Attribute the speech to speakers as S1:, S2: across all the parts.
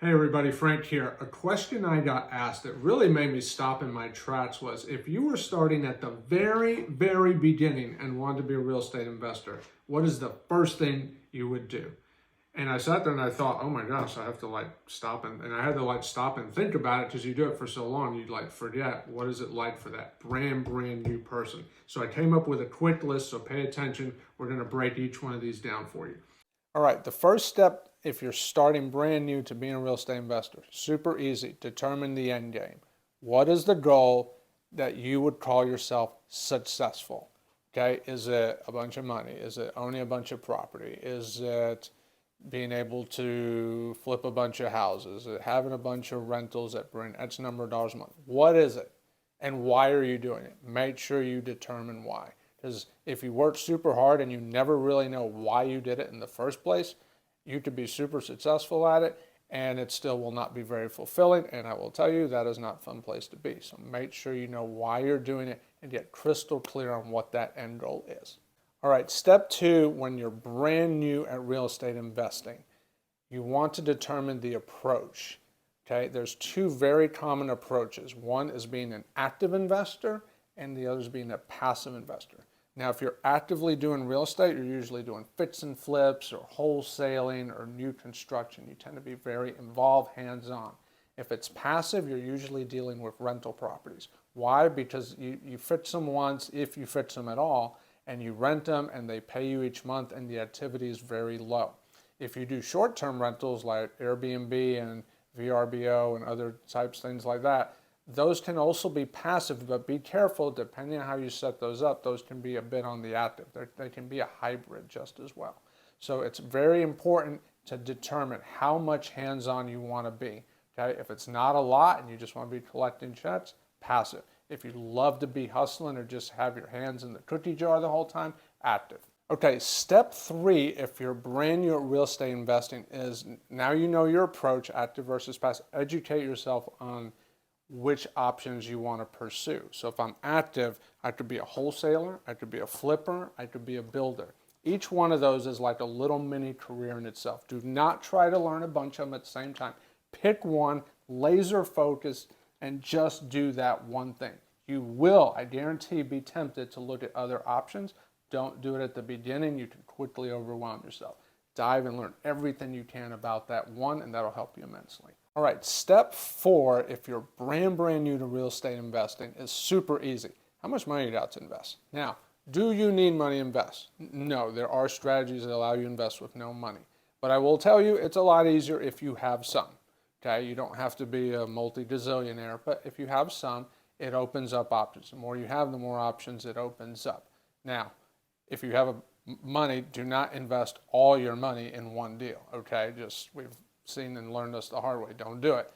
S1: Hey everybody, Frank here. A question I got asked that really made me stop in my tracks was, if you were starting at the very beginning and wanted to be a real estate investor, what is the first thing you would do? And I sat there and I thought, oh my gosh, I have to stop and I had to stop and think about it, because you do it for so long, you forget what is it like for that brand new person. So I came up with a quick list, so pay attention. We're going to break each one of these down for you. All right, the first step if you're starting brand new to being a real estate investor, super easy. Determine the end game. What is the goal that you would call yourself successful? Okay, is it a bunch of money? Is it owning a bunch of property? Is it being able to flip a bunch of houses? Is it having a bunch of rentals that bring X number of dollars a month? What is it? And why are you doing it? Make sure you determine why. Because if you work super hard and you never really know why you did it in the first place, you could be super successful at it and it still will not be very fulfilling. And I will tell you, that is not a fun place to be. So make sure you know why you're doing it and get crystal clear on what that end goal is. All right, step two, when you're brand new at real estate investing, you want to determine the approach. Okay, there's two very common approaches. One is being an active investor and the other is being a passive investor. Now, if you're actively doing real estate, you're usually doing fix and flips or wholesaling or new construction. You tend to be very involved, hands-on. If it's passive, you're usually dealing with rental properties. Why? Because you fix them once, if you fix them at all, and you rent them and they pay you each month and the activity is very low. If you do short-term rentals like Airbnb and VRBO and other types, things like that, those can also be passive, but be careful, depending on how you set those up, those can be a bit on the active. They can be a hybrid just as well. So it's very important to determine how much hands-on you want to be. Okay, if it's not a lot and you just want to be collecting checks, passive. If you love to be hustling or just have your hands in the cookie jar the whole time, active. Okay, step three, if you're brand new at real estate investing, is now you know your approach, active versus passive. Educate yourself on which options you want to pursue. So if I'm active, I could be a wholesaler, I could be a flipper, I could be a builder. Each one of those is like a little mini career in itself. Do not try to learn a bunch of them at the same time. Pick one, laser focus, and just do that one thing. You will, I guarantee, be tempted to look at other options. Don't do it at the beginning. You can quickly overwhelm yourself. Dive and learn everything you can about that one, and that'll help you immensely. All right, step four, if you're brand new to real estate investing, is super easy. How much money you got to invest? Now, do you need money to invest? No, there are strategies that allow you to invest with no money. But I will tell you, it's a lot easier if you have some. Okay, you don't have to be a multi-gazillionaire, but if you have some, it opens up options. The more you have, the more options it opens up. Now, if you have money, do not invest all your money in one deal. Okay, we've seen and learned this the hard way. Don't do it.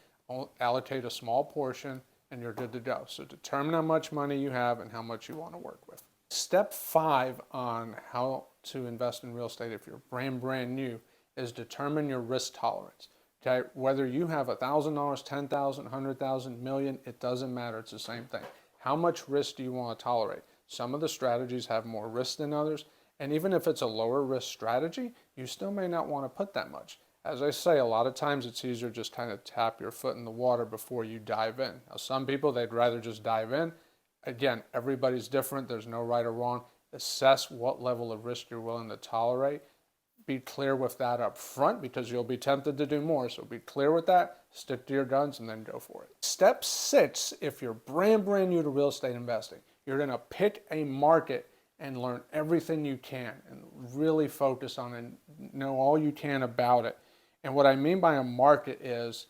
S1: Allocate a small portion and you're good to go. So determine how much money you have and how much you want to work with. Step five on how to invest in real estate if you're brand new is determine your risk tolerance. Okay, whether you have $1,000, $10,000, $100,000, million, it doesn't matter. It's the same thing. How much risk do you want to tolerate? Some of the strategies have more risk than others, and even if it's a lower risk strategy, you still may not want to put that much. As I say, a lot of times it's easier just kind of tap your foot in the water before you dive in. Now, some people, they'd rather just dive in. Again, everybody's different. There's no right or wrong. Assess what level of risk you're willing to tolerate. Be clear with that up front because you'll be tempted to do more. So be clear with that, stick to your guns, and then go for it. Step six, if you're brand new to real estate investing, you're going to pick a market and learn everything you can and really focus on it and know all you can about it. And what I mean by a market is,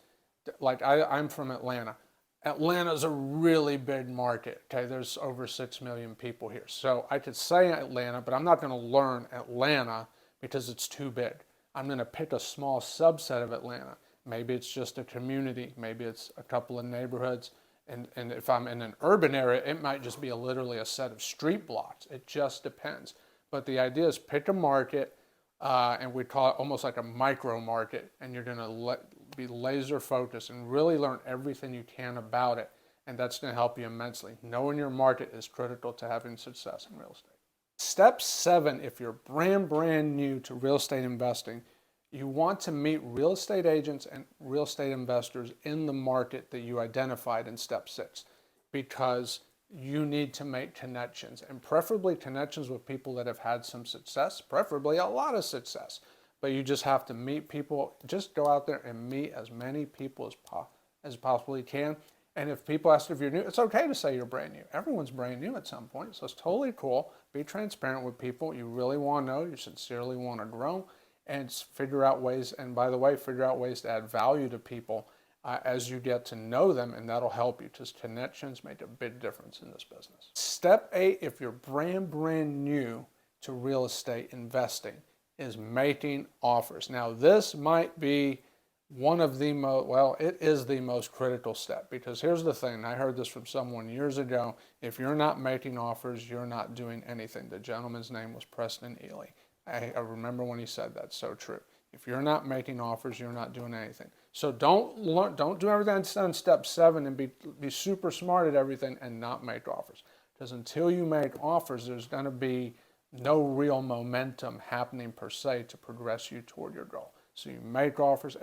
S1: like I'm from Atlanta. Atlanta's a really big market, okay? There's over 6 million people here. So I could say Atlanta, but I'm not gonna learn Atlanta because it's too big. I'm gonna pick a small subset of Atlanta. Maybe it's just a community, maybe it's a couple of neighborhoods. And if I'm in an urban area, it might just be literally a set of street blocks. It just depends. But the idea is pick a market, and we call it almost like a micro market, and you're going to be laser focused and really learn everything you can about it, and that's going to help you immensely. Knowing your market is critical to having success in real estate. Step seven, if you're brand new to real estate investing, You want to meet real estate agents and real estate investors in the market that you identified in step 6, because you need to make connections, and preferably connections with people that have had some success, preferably a lot of success. But you just have to meet people. Just go out there and meet as many people as possibly can. And if people ask if you're new, it's okay to say you're brand new. Everyone's brand new at some point, so it's totally cool. Be transparent with people you really want to know, you sincerely want to grow, and figure out ways, and by the way, figure out ways to add value to people as you get to know them, and that'll help you, because connections make a big difference in this business. Step 8, if you're brand new to real estate investing, is making offers. Now, this might be one of the most, well, it is the most critical step, because here's the thing. I heard this from someone years ago. If you're not making offers, you're not doing anything. The gentleman's name was Preston Ely. I remember when he said that. So true. If you're not making offers, you're not doing anything. So don't do everything that's done in step 7 and be super smart at everything and not make offers. Because until you make offers, there's going to be no real momentum happening per se to progress you toward your goal. So you make offers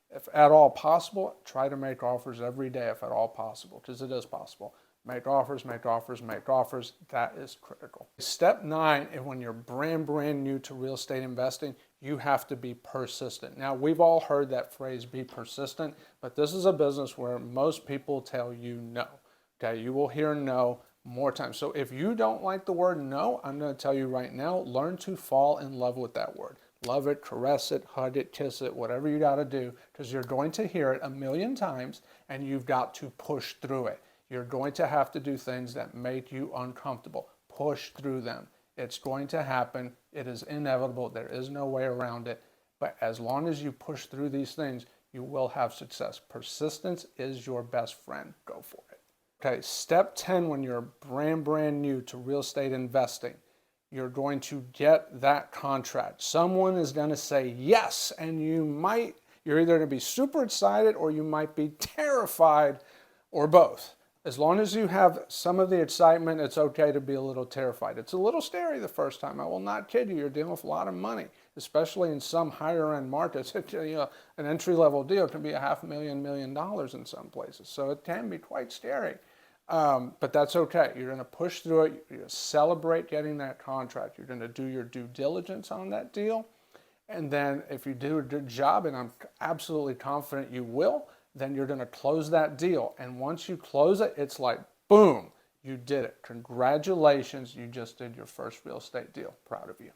S1: if at all possible. Try to make offers every day if at all possible, because it is possible. Make offers, make offers, make offers. That is critical. Step 9, and when you're brand new to real estate investing, you have to be persistent. Now, we've all heard that phrase, be persistent, but this is a business where most people tell you no. Okay, you will hear no more times. So if you don't like the word no, I'm going to tell you right now, learn to fall in love with that word. Love it, caress it, hug it, kiss it, whatever you got to do, because you're going to hear it a million times, and you've got to push through it. You're going to have to do things that make you uncomfortable. Push through them. It's going to happen. It is inevitable. There is no way around it. But as long as you push through these things, you will have success. Persistence is your best friend. Go for it. Okay, step 10, when you're brand new to real estate investing, you're going to get that contract. Someone is going to say yes, and you're either going to be super excited or you might be terrified, or both. As long as you have some of the excitement, it's okay to be a little terrified. It's a little scary the first time. I will not kid you. You're dealing with a lot of money, especially in some higher end markets. An entry-level deal can be $500,000, $1 million in some places. So it can be quite scary. But that's okay. You're going to push through it. You're going to celebrate getting that contract. You're going to do your due diligence on that deal. And then if you do a good job, and I'm absolutely confident you will, then you're going to close that deal. And once you close it, it's like, boom, you did it. Congratulations, you just did your first real estate deal. Proud of you.